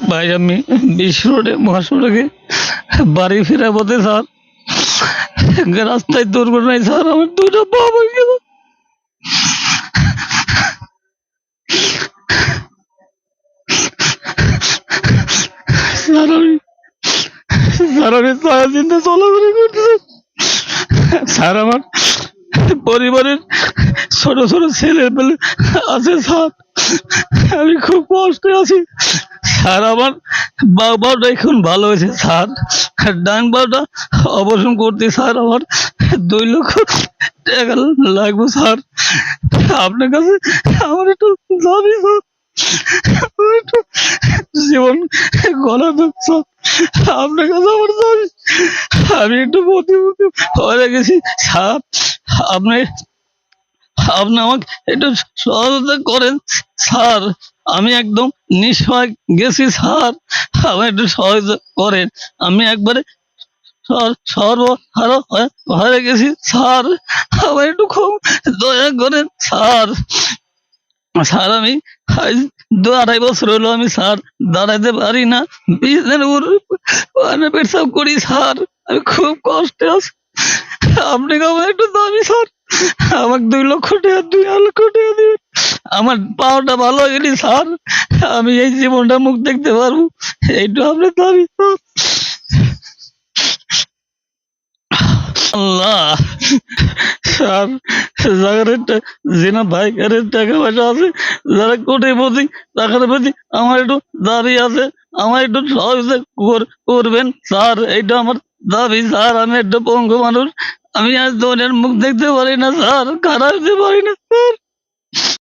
ভাই আমি বিশ্ব রোডে মহাসড়কে বাড়ি ফেরা পথে স্যার রাস্তায় দুর্ঘটনায় স্যার আমার দুটো পা ভেঙে গেল। স্যার আমি স্যার আমি ছায়া চিন্তা চলাফেরা করতেছি স্যার। আমার পরিবারের ছোট ছোট ছেলে পেলে আছে স্যার। আমি খুব কষ্টে আছি স্যার। আমার বাঁ পাটা এখন ভালো হয়েছে স্যার, ডান পাটা অপারেশন করতে স্যার আমার 2 লক্ষ টাকা লাগবে স্যার। আপনার কাছে আমার একটু দাবি স্যার, আমার একটু জীবন গলা স্যার, আপনার কাছে আমার দাবি। আমি একটু প্রতিমুখী হয়ে গেছি স্যার। আপনি আপনি আমাকে একটু সহযোগিতা করেন স্যার। আমি একদম নিঃসহায় গেছি স্যার, আমাকে একটু সহযোগিতা করেন। আমি একবারে সর্বহারা হয়ে গেছি স্যার, আমার একটু খুব দয়া করেন স্যার। স্যার আমি আজ 2-2.5 বছর হলো আমি স্যার দাঁড়াইতে পারি না, বিছানার উপর পেশাব করি স্যার। আমি খুব কষ্টে আছি, আপনি আমার একটু দাবি স্যার। আমাকে 2 লক্ষ টাকা 2.5 লক্ষ টাকা দিবেন। আমার পাওয়াটা ভালো গেলি স্যার, আমি এই জীবনটা মুখ দেখতে পারবো, এইটু আপনার দাবি স্যার। আল্লাহ স্যার, যাদের যেনা ভাইকারের টাকা পয়সা আছে, যারা কোটিপতি, তাদের প্রতি আমার একটু দাবি আছে, আমার একটু সহযোগিতা করবেন স্যার, এইটা আমার দাবি স্যার। আমি একটা পঙ্গু মানুষ, আমি আজ দোনের মুখ দেখতে পারি না স্যার, খারাপ হতে পারি না স্যার।